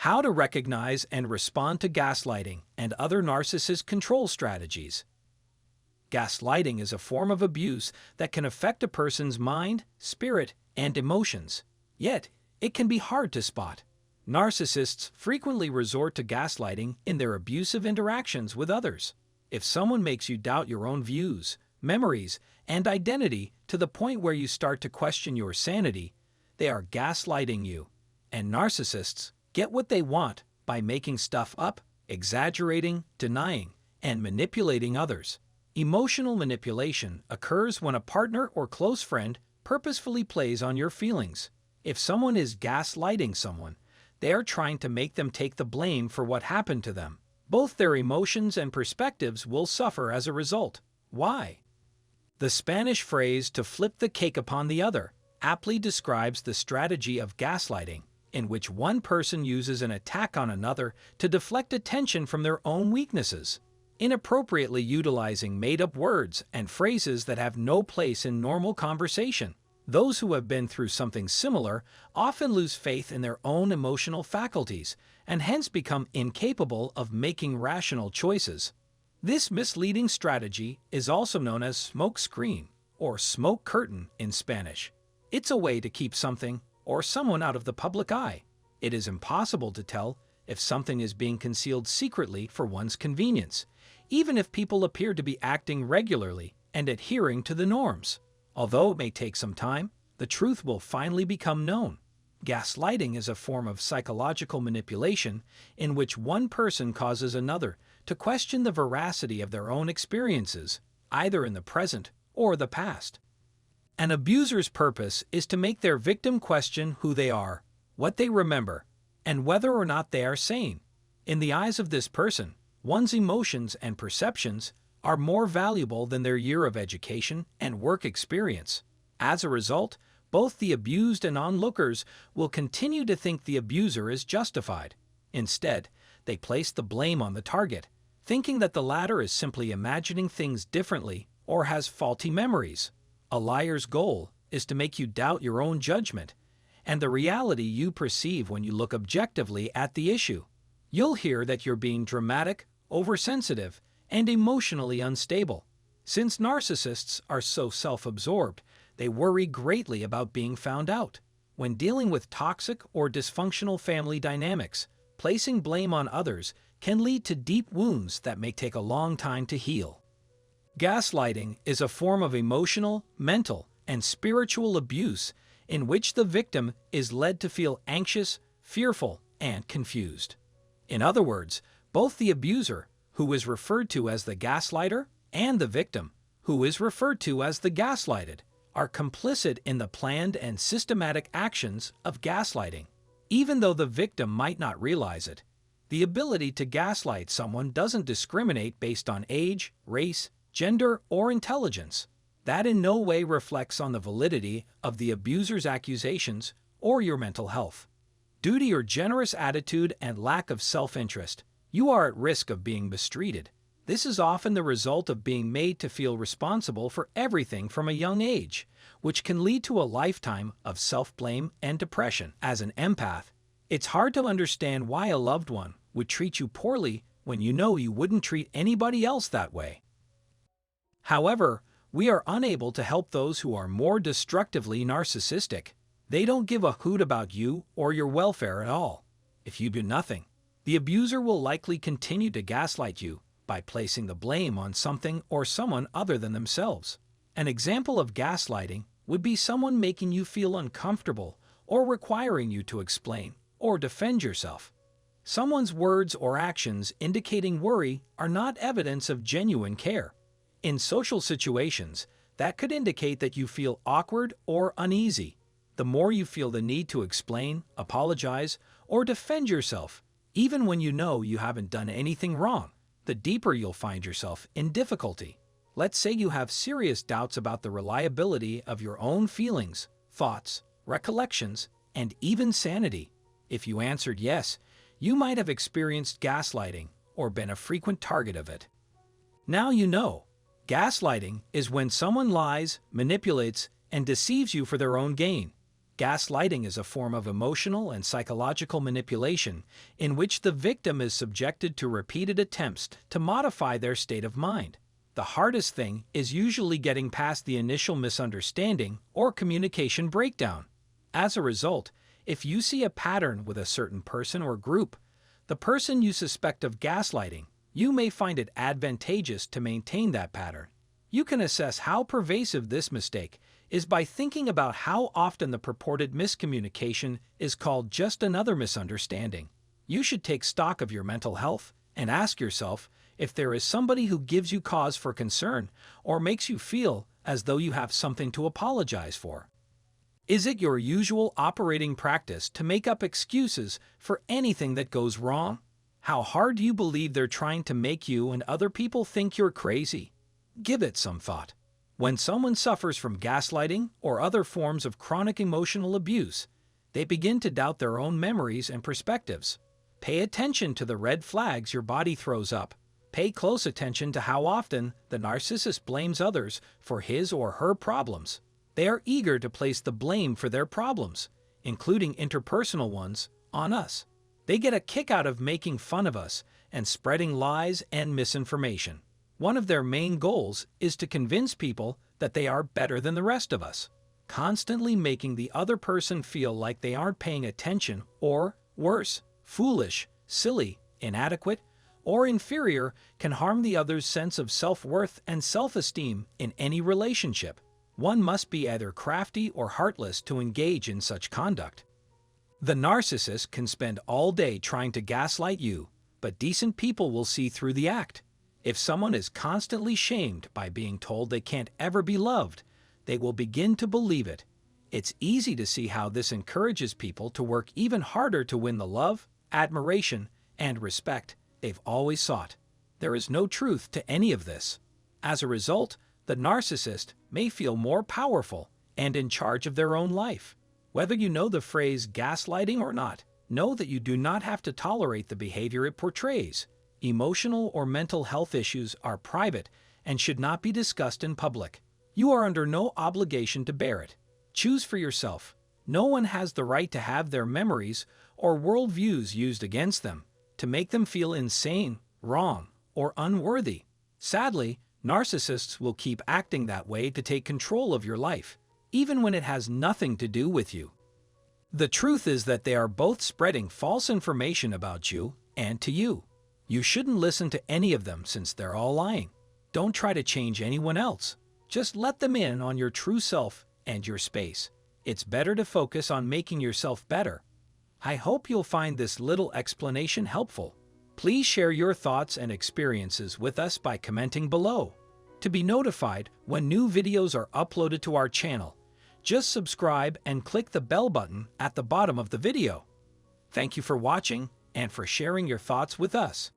How to recognize and respond to gaslighting and other narcissist control strategies. Gaslighting is a form of abuse that can affect a person's mind, spirit, and emotions. Yet, it can be hard to spot. Narcissists frequently resort to gaslighting in their abusive interactions with others. If someone makes you doubt your own views, memories, and identity to the point where you start to question your sanity, they are gaslighting you. And narcissists get what they want by making stuff up, exaggerating, denying, and manipulating others. Emotional manipulation occurs when a partner or close friend purposefully plays on your feelings. If someone is gaslighting someone, they are trying to make them take the blame for what happened to them. Both their emotions and perspectives will suffer as a result. Why? The Spanish phrase "to flip the cake upon the other" aptly describes the strategy of gaslighting, in which one person uses an attack on another to deflect attention from their own weaknesses, inappropriately utilizing made-up words and phrases that have no place in normal conversation. Those who have been through something similar often lose faith in their own emotional faculties and hence become incapable of making rational choices. This misleading strategy is also known as smoke screen or smoke curtain in Spanish. It's a way to keep something or someone out of the public eye. It is impossible to tell if something is being concealed secretly for one's convenience, even if people appear to be acting regularly and adhering to the norms. Although it may take some time, the truth will finally become known. Gaslighting is a form of psychological manipulation in which one person causes another to question the veracity of their own experiences, either in the present or the past. An abuser's purpose is to make their victim question who they are, what they remember, and whether or not they are sane. In the eyes of this person, one's emotions and perceptions are more valuable than their year of education and work experience. As a result, both the abused and onlookers will continue to think the abuser is justified. Instead, they place the blame on the target, thinking that the latter is simply imagining things differently or has faulty memories. A liar's goal is to make you doubt your own judgment and the reality you perceive when you look objectively at the issue. You'll hear that you're being dramatic, oversensitive, and emotionally unstable. Since narcissists are so self-absorbed, they worry greatly about being found out. When dealing with toxic or dysfunctional family dynamics, placing blame on others can lead to deep wounds that may take a long time to heal. Gaslighting is a form of emotional, mental, and spiritual abuse in which the victim is led to feel anxious, fearful, and confused. In other words, both the abuser, who is referred to as the gaslighter, and the victim, who is referred to as the gaslighted, are complicit in the planned and systematic actions of gaslighting. Even though the victim might not realize it, the ability to gaslight someone doesn't discriminate based on age, race, gender, or intelligence. That in no way reflects on the validity of the abuser's accusations or your mental health. Due to your generous attitude and lack of self-interest, you are at risk of being mistreated. This is often the result of being made to feel responsible for everything from a young age, which can lead to a lifetime of self-blame and depression. As an empath, it's hard to understand why a loved one would treat you poorly when you know you wouldn't treat anybody else that way. However, we are unable to help those who are more destructively narcissistic. They don't give a hoot about you or your welfare at all. If you do nothing, the abuser will likely continue to gaslight you by placing the blame on something or someone other than themselves. An example of gaslighting would be someone making you feel uncomfortable or requiring you to explain or defend yourself. Someone's words or actions indicating worry are not evidence of genuine care. In social situations, that could indicate that you feel awkward or uneasy. The more you feel the need to explain, apologize, or defend yourself, even when you know you haven't done anything wrong, the deeper you'll find yourself in difficulty. Let's say you have serious doubts about the reliability of your own feelings, thoughts, recollections, and even sanity. If you answered yes, you might have experienced gaslighting or been a frequent target of it. Now you know. Gaslighting is when someone lies, manipulates, and deceives you for their own gain. Gaslighting is a form of emotional and psychological manipulation in which the victim is subjected to repeated attempts to modify their state of mind. The hardest thing is usually getting past the initial misunderstanding or communication breakdown. As a result, if you see a pattern with a certain person or group, the person you suspect of gaslighting, you may find it advantageous to maintain that pattern. You can assess how pervasive this mistake is by thinking about how often the purported miscommunication is called just another misunderstanding. You should take stock of your mental health and ask yourself if there is somebody who gives you cause for concern or makes you feel as though you have something to apologize for. Is it your usual operating practice to make up excuses for anything that goes wrong? How hard do you believe they're trying to make you and other people think you're crazy? Give it some thought. When someone suffers from gaslighting or other forms of chronic emotional abuse, they begin to doubt their own memories and perspectives. Pay attention to the red flags your body throws up. Pay close attention to how often the narcissist blames others for his or her problems. They are eager to place the blame for their problems, including interpersonal ones, on us. They get a kick out of making fun of us and spreading lies and misinformation. One of their main goals is to convince people that they are better than the rest of us, constantly making the other person feel like they aren't paying attention or, worse, foolish, silly, inadequate, or inferior can harm the other's sense of self-worth and self-esteem in any relationship. One must be either crafty or heartless to engage in such conduct. The narcissist can spend all day trying to gaslight you, but decent people will see through the act. If someone is constantly shamed by being told they can't ever be loved, they will begin to believe it. It's easy to see how this encourages people to work even harder to win the love, admiration, and respect they've always sought. There is no truth to any of this. As a result, the narcissist may feel more powerful and in charge of their own life. Whether you know the phrase gaslighting or not, know that you do not have to tolerate the behavior it portrays. Emotional or mental health issues are private and should not be discussed in public. You are under no obligation to bear it. Choose for yourself. No one has the right to have their memories or worldviews used against them, to make them feel insane, wrong, or unworthy. Sadly, narcissists will keep acting that way to take control of your life, even when it has nothing to do with you. The truth is that they are both spreading false information about you and to you. You shouldn't listen to any of them since they're all lying. Don't try to change anyone else. Just let them in on your true self and your space. It's better to focus on making yourself better. I hope you'll find this little explanation helpful. Please share your thoughts and experiences with us by commenting below. To be notified when new videos are uploaded to our channel, just subscribe and click the bell button at the bottom of the video. Thank you for watching and for sharing your thoughts with us.